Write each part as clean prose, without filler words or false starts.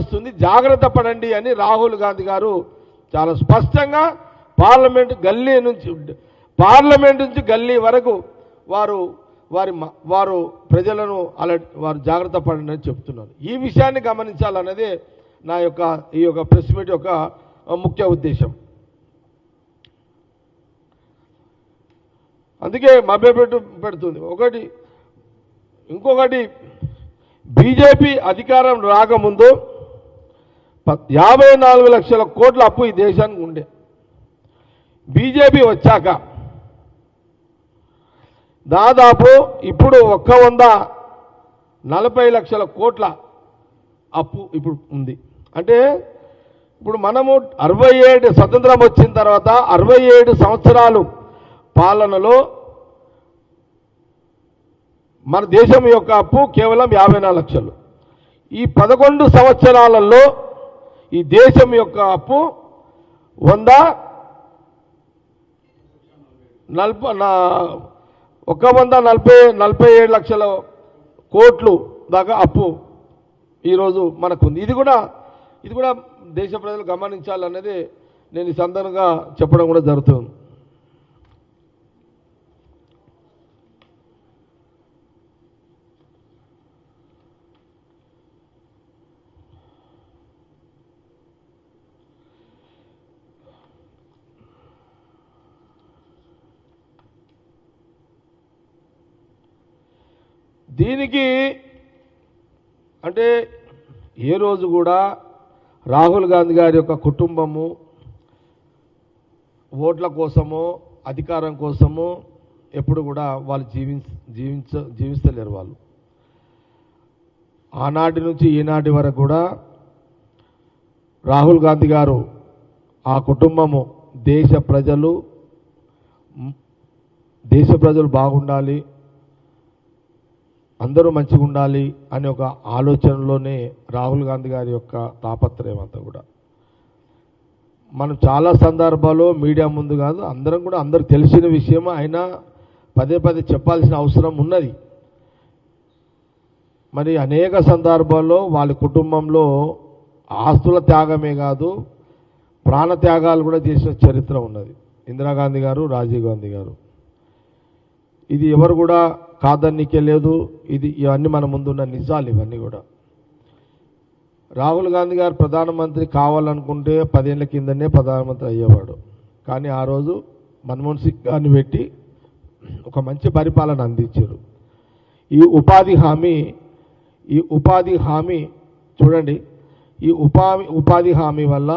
ఇస్తుంది, జాగ్రత్త పడండి అని రాహుల్ గాంధీ గారు చాలా స్పష్టంగా పార్లమెంట్ నుంచి గల్లీ వరకు వారు ప్రజలను వారు జాగ్రత్త పడండి అని చెప్తున్నారు. ఈ విషయాన్ని గమనించాలన్నదే ఈ యొక్క ప్రెస్ మీట్ యొక్క ముఖ్య ఉద్దేశం. అందుకే పెడుతుంది. ఇంకొకటి బీజేపీ అధికారం రాకముందు 54 లక్షల కోట్ల అప్పు ఈ దేశానికి ఉండే. బీజేపీ వచ్చాక దాదాపు ఇప్పుడు 140 లక్షల కోట్ల అప్పు ఇప్పుడు ఉంది. అంటే ఇప్పుడు మనము 67 స్వతంత్రం వచ్చిన తర్వాత 67 సంవత్సరాలు పాలనలో మన దేశం యొక్క అప్పు కేవలం 54 లక్షలు. ఈ 11 సంవత్సరాలలో ఈ దేశం యొక్క అప్పు 147 లక్షల కోట్లు దాకా అప్పు ఈరోజు మనకుంది. ఇది కూడా దేశ ప్రజలు గమనించాలనేది నేను ఈ సందర్భంగా చెప్పడం కూడా జరుగుతుంది. దీనికి అంటే ఏ రోజు కూడా రాహుల్ గాంధీ గారి యొక్క కుటుంబము ఓట్ల కోసమో అధికారం కోసమో ఎప్పుడు కూడా వాళ్ళు జీవిస్తలేరు. వాళ్ళు ఆనాటి నుంచి ఈనాటి వరకు కూడా రాహుల్ గాంధీ గారు ఆ కుటుంబము దేశ ప్రజలు బాగుండాలి, అందరూ మంచిగా ఉండాలి అనే ఒక ఆలోచనలోనే రాహుల్ గాంధీ గారి యొక్క తాపత్రయం అంతా కూడా. మనం చాలా సందర్భాల్లో మీడియా ముందు కాదు, అందరికి తెలిసిన విషయం అయినా పదే చెప్పాల్సిన అవసరం ఉన్నది. మరి అనేక సందర్భాల్లో వాళ్ళ కుటుంబంలో ఆస్తుల త్యాగమే కాదు, ప్రాణ త్యాగాలు కూడా చేసిన చరిత్ర ఉన్నది. ఇందిరాగాంధీ గారు, రాజీవ్ గాంధీ గారు. ఇది ఎవరు కూడా కాదనికే లేదు. ఇవన్నీ మన ముందున్న నిజాలు. ఇవన్నీ కూడా రాహుల్ గాంధీ గారు ప్రధానమంత్రి కావాలనుకుంటే 10 ఏళ్ల కిందనే ప్రధానమంత్రి అయ్యేవాడు. కానీ ఆ రోజు మన్మోహన్ సింగ్ గారిని పెట్టి ఒక మంచి పరిపాలన అందించారు. ఈ ఉపాధి హామీ చూడండి. ఈ ఉపాధి హామీ వల్ల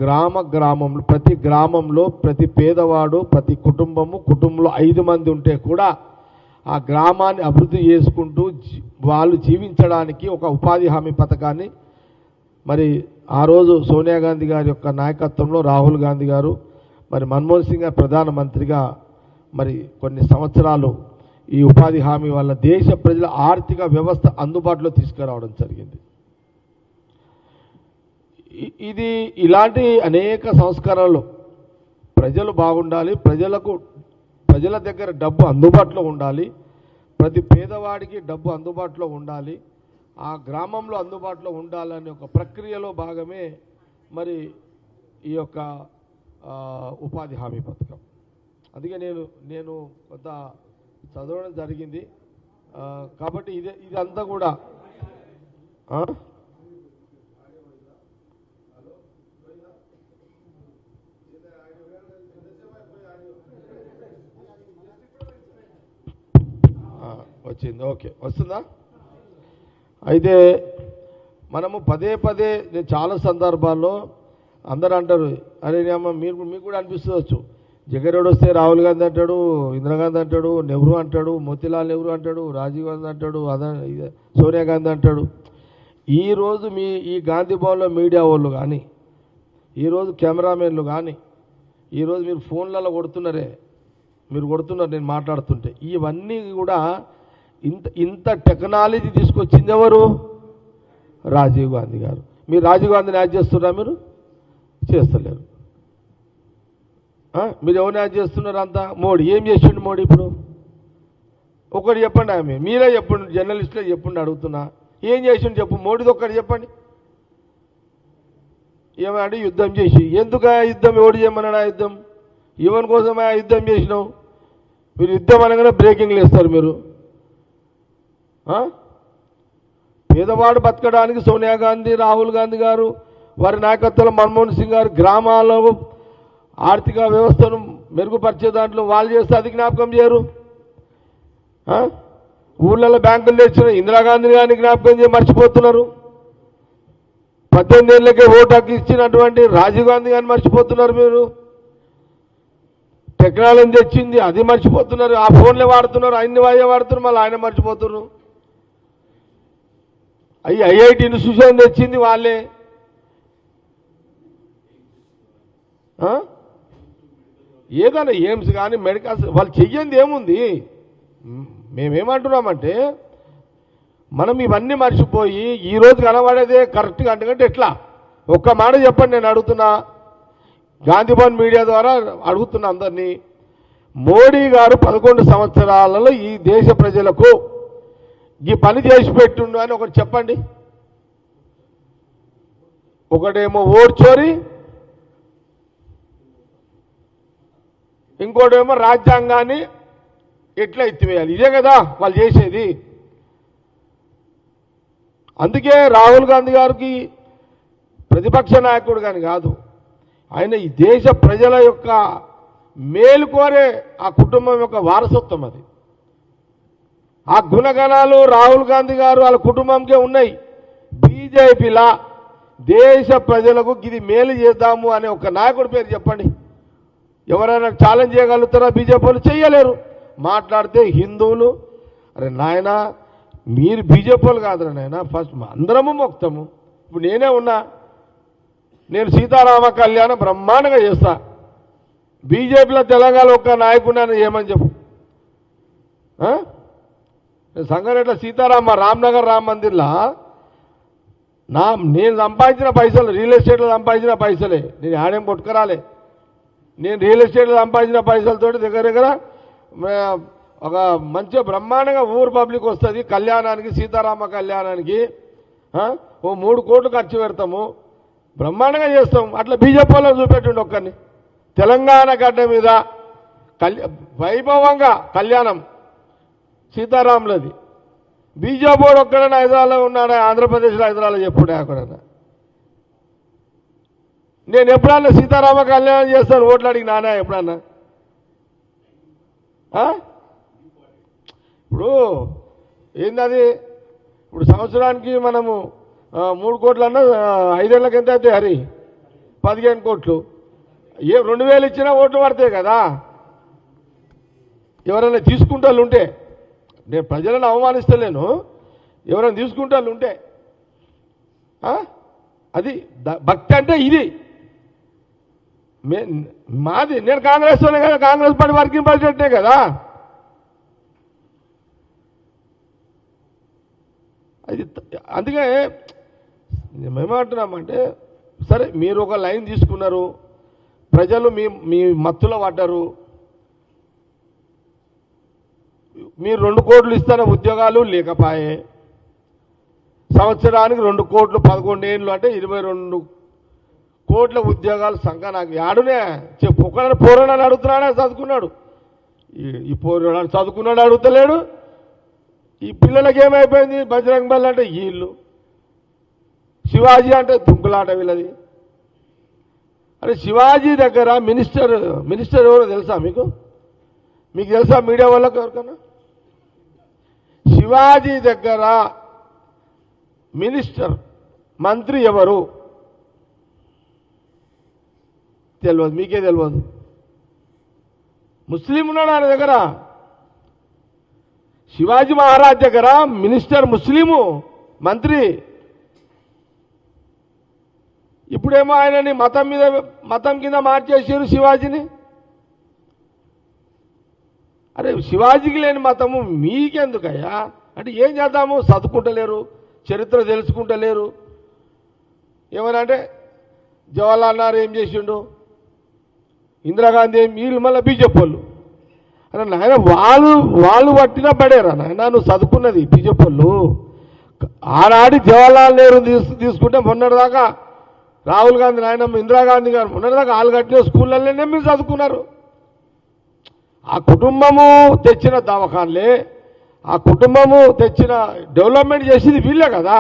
గ్రామంలో ప్రతి గ్రామంలో ప్రతి పేదవాడు ప్రతి కుటుంబంలో 5 మంది ఉంటే కూడా ఆ గ్రామాన్ని అభివృద్ధి చేసుకుంటూ వాళ్ళు జీవించడానికి ఒక ఉపాధి హామీ పథకాన్ని మరి ఆ రోజు సోనియా గాంధీ గారి యొక్క నాయకత్వంలో రాహుల్ గాంధీ గారు మరి మన్మోహన్ సింగ్ గారు ప్రధానమంత్రిగా మరి కొన్ని సంవత్సరాలు ఈ ఉపాధి హామీ వల్ల దేశ ప్రజల ఆర్థిక వ్యవస్థ అందుబాటులో తీసుకురావడం జరిగింది. ఇలాంటి అనేక సంస్కరణలు ప్రజలు బాగుండాలి, ప్రజల దగ్గర డబ్బు అందుబాటులో ఉండాలి, ప్రతి పేదవాడికి డబ్బు అందుబాటులో ఉండాలి, ఆ గ్రామంలో అందుబాటులో ఉండాలనే ఒక ప్రక్రియలో భాగమే మరి ఈ యొక్క ఉపాధి హామీ పథకం. అందుకే నేను కొంత చదవడం జరిగింది. కాబట్టి ఇదంతా కూడా వచ్చింది. ఓకే, వస్తుందా? అయితే మనము పదే నేను చాలా సందర్భాల్లో అందరూ అంటారు, అరే మీకు కూడా అనిపిస్తుంది, జగన్మోహన్ వస్తే రాహుల్ గాంధీ అంటాడు, ఇందిరాగాంధీ అంటాడు, నెహ్రూ అంటాడు, మోతీలాల్ నెహ్రూ అంటాడు, రాజీవ్ గాంధీ అంటాడు, సోనియా గాంధీ అంటాడు. ఈరోజు ఈ గాంధీ భవన్లో మీడియా వాళ్ళు కానీ, ఈరోజు కెమెరామెన్లు కానీ, ఈరోజు మీరు ఫోన్లలో మీరు కొడుతున్నారు నేను మాట్లాడుతుంటే. ఇవన్నీ కూడా ఇంత టెక్నాలజీ తీసుకొచ్చింది ఎవరు? రాజీవ్ గాంధీ గారు. మీరు రాజీవ్ గాంధీని యాడ్ చేస్తున్నారా? మీరు చేస్తలేరు. మీరు ఎవరిని యాడ్ చేస్తున్నారు? అంతా మోడీ. ఏం చేసిండు మోడీ? ఇప్పుడు ఒకటి చెప్పండి, మీరే చెప్పండి, జర్నలిస్టులే చెప్పండి, అడుగుతున్నా. ఏం చేసిండు చెప్పు, మోడీది ఒక్కటి చెప్పండి. ఏమంటే యుద్ధం చేసి ఎందుకు ఆ యుద్ధం ఎవడు చేయమన్నాడు ఆ యుద్ధం ఈవెన్ కోసమే ఆ యుద్ధం చేసినావు మీరు యుద్ధం అనగానే బ్రేకింగ్లు వేస్తారు మీరు పేదవాడు బతకడానికి సోనియా గాంధీ రాహుల్ గాంధీ గారు వారి నాయకత్వంలో మన్మోహన్ సింగ్ గారు గ్రామాల్లో ఆర్థిక వ్యవస్థను మెరుగుపరిచే దాంట్లో వాళ్ళు చేస్తే అది జ్ఞాపకం చేయరు ఊళ్ళలో బ్యాంకులు తెచ్చిన ఇందిరాగాంధీ గారిని జ్ఞాపకం చేసి మర్చిపోతున్నారు 18 ఏళ్ళకే ఓటు హక్కు ఇచ్చినటువంటి రాజీవ్ గాంధీ గారిని మర్చిపోతున్నారు మీరు టెక్నాలజీ తెచ్చింది అది మర్చిపోతున్నారు ఆ ఫోన్లే వాడుతున్నారు అన్ని వాడుతున్నారు మళ్ళీ ఆయన మర్చిపోతున్నారు ఐఐటి ఇన్స్టిట్యూషన్ తెచ్చింది వాళ్ళే ఏదైనా ఎయిమ్స్ కానీ మెడికల్స్ వాళ్ళు చెయ్యంది ఏముంది మేమేమంటున్నామంటే మనం ఇవన్నీ మర్చిపోయి ఈరోజు కనబడేదే కరెక్ట్గా అంటే ఎట్లా ఒక్క మాట చెప్పండి నేను అడుగుతున్నా గాంధీభవన్ మీడియా ద్వారా అడుగుతున్నా అందరినీ మోడీ గారు 11 సంవత్సరాలలో ఈ దేశ ప్రజలకు ఈ పని చేసి పెట్టుండు అని ఒకటి చెప్పండి ఒకటేమో ఓటు చోరీ ఇంకోటేమో రాజ్యాంగాన్ని ఎట్లా ఎత్తివేయాలి ఇదే కదా వాళ్ళు చేసేది అందుకే రాహుల్ గాంధీ గారికి ప్రతిపక్ష నాయకుడు కానీ కాదు ఆయన ఈ దేశ ప్రజల యొక్క మేలు కోరే ఆ కుటుంబం యొక్క వారసత్వం అది ఆ గుణగణాలు రాహుల్ గాంధీ గారు వాళ్ళ కుటుంబంకే ఉన్నాయి బీజేపీలా దేశ ప్రజలకు ఇది మేలు చేద్దాము అనే ఒక నాయకుడి పేరు చెప్పండి ఎవరైనా ఛాలెంజ్ చేయగలుగుతారా బీజేపీలు చేయలేరు మాట్లాడితే హిందువులు అరే నాయన మీరు బీజేపీలు కాదురా నాయన ఫస్ట్ అందరము మొక్తాము ఇప్పుడు నేనే ఉన్నా నేను సీతారామ కళ్యాణం బ్రహ్మాండంగా చేస్తా బీజేపీలో తెలంగాణ ఒక్క నాయకుడిని ఏమని చెప్పు సంగారెడ్డిలో సీతారామ రామ్నగర్ రామ్ మందిర్లో నేను సంపాదించిన పైసలు రియల్ ఎస్టేట్లో సంపాదించిన పైసలే నేను ఆడేం కొట్టుకురాలే నేను రియల్ ఎస్టేట్లో సంపాదించిన పైసలతో దగ్గర ఒక మంచి బ్రహ్మాండంగా ఊరు పబ్లిక్ వస్తుంది కళ్యాణానికి సీతారామ కళ్యాణానికి ఓ 3 కోట్లు ఖర్చు పెడతాము బ్రహ్మాండంగా చేస్తాం అట్లా బీజేపీలో చూపెట్టుండి ఒక్కరిని తెలంగాణ గడ్డ మీద వైభవంగా కళ్యాణం సీతారాములది బీజేపీ వాడు ఒక్కడైనా హైదరాబాద్లో ఉన్నాడా ఆంధ్రప్రదేశ్లో హైదరాబాద్లో చెప్పుడే అక్కడన్నా నేను ఎప్పుడన్నా సీతారామ కళ్యాణం చేస్తాను ఓట్లు అడిగి నానా ఎప్పుడన్నా ఇప్పుడు ఏందది ఇప్పుడు సంవత్సరానికి మనము 3 కోట్లు అన్నా 5 ఏళ్ళకి ఎంత అవుతాయి హరి 15 కోట్లు 2000 ఇచ్చినా ఓట్లు పడతాయి కదా ఎవరైనా తీసుకుంటా ఉంటే నేను ప్రజలను అవమానిస్తలేను ఎవరైనా తీసుకుంటా ఉంటే అది భక్తి అంటే ఇది మాది నేను కాంగ్రెస్తోనే కదా కాంగ్రెస్ పార్టీ వర్కింగ్ ప్రెసిడెంటే కదా అది అందుకే మేమేమంటున్నామంటే సరే మీరు ఒక లైన్ తీసుకున్నారు ప్రజలు మీ మత్తులో పడ్డారు మీరు 2 కోట్లు ఇస్తాన ఉద్యోగాలు లేకపాయే సంవత్సరానికి 2 కోట్లు 11 ఏళ్ళు అంటే 22 కోట్ల ఉద్యోగాలు సంఖ్య నాకు యాడునే చెప్పు ఒకళ్ళని పోరాడని అడుగుతున్నాడే చదువుకున్నాడు ఈ పోరాడు చదువుకున్నాడు అడుగుతలేడు ఈ పిల్లలకి ఏమైపోయింది బజరంగ్ బల్ అంటే వీళ్ళు శివాజీ అంటే దుంకులాట వీళ్ళది అరే శివాజీ దగ్గర మినిస్టర్ ఎవరో తెలుసా మీకు తెలుసా మీడియా వాళ్ళకి ఎవరికన్నా శివాజీ దగ్గర మంత్రి ఎవరు తెలియదు మీకే తెలియదు ముస్లిం ఉన్నాడు ఆయన దగ్గర శివాజీ మహారాజ్ దగ్గర మినిస్టర్ ముస్లిము మంత్రి ఇప్పుడేమో ఆయనని మతం కింద మార్చేసారు శివాజీని అరే శివాజీకి లేని మతము మీకెందుకయ్యా అంటే ఏం చేద్దాము చదువుకుంటలేరు చరిత్ర తెలుసుకుంటలేరు ఏమన్నా అంటే జవహర్లాల్ నెహ్రూ ఏం చేసిండు ఇందిరాగాంధీ వీళ్ళు మళ్ళీ బీజేపీ వాళ్ళు అరే నాయన వాళ్ళు పట్టినా పడేరా నాయన నువ్వు చదువుకున్నది బీజేపీ వాళ్ళు ఆనాడి జవహర్లాల్ నెహ్రూ తీసుకుంటే మొన్నటిదాకా రాహుల్ గాంధీ నాయనమ్మ ఇందిరాగాంధీ గారు మొన్నటిదాకా ఆలు కట్టిన స్కూళ్ళల్లోనే మీరు చదువుకున్నారు. ఆ కుటుంబము తెచ్చిన దవాఖాన్లే, ఆ కుటుంబము తెచ్చిన డెవలప్మెంట్ చేసింది వీళ్ళే కదా.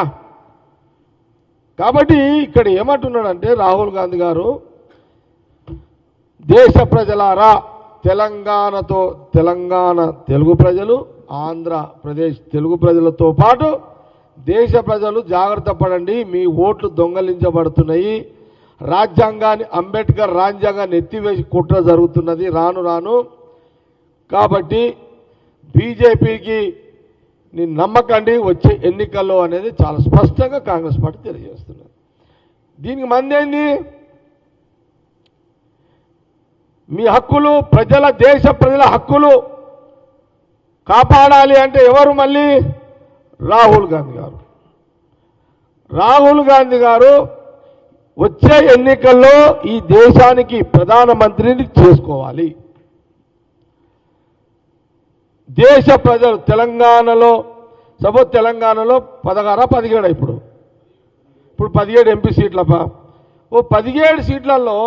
కాబట్టి ఇక్కడ ఏమంటున్నాడంటే రాహుల్ గాంధీ గారు, దేశ ప్రజలారా, తెలంగాణ తెలుగు ప్రజలు, ఆంధ్రప్రదేశ్ తెలుగు ప్రజలతో పాటు దేశ ప్రజలు జాగ్రత్త పడండి. మీ ఓట్లు దొంగలించబడుతున్నాయి. రాజ్యాంగాన్ని, అంబేద్కర్ రాజ్యాంగాన్ని ఎత్తివేసి కుట్ర జరుగుతున్నది రాను రాను. కాబట్టి బీజేపీకి నమ్మకండి వచ్చే ఎన్నికల్లో అనేది చాలా స్పష్టంగా కాంగ్రెస్ పార్టీ తెలియజేస్తున్నది. దీనికి మందేంది, మీ హక్కులు, దేశ ప్రజల హక్కులు కాపాడాలి అంటే ఎవరు? మళ్ళీ రాహుల్ గాంధీ గారు. రాహుల్ గాంధీ గారు వచ్చే ఎన్నికల్లో ఈ దేశానికి ప్రధానమంత్రిని చేసుకోవాలి. దేశ ప్రజలు తెలంగాణలో, సపోజ్ తెలంగాణలో 16-17 ఇప్పుడు 17 ఎంపీ సీట్లపా. ఓ 17 సీట్లలో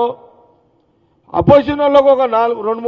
అపోజిషన్ వాళ్ళకు ఒక 2-3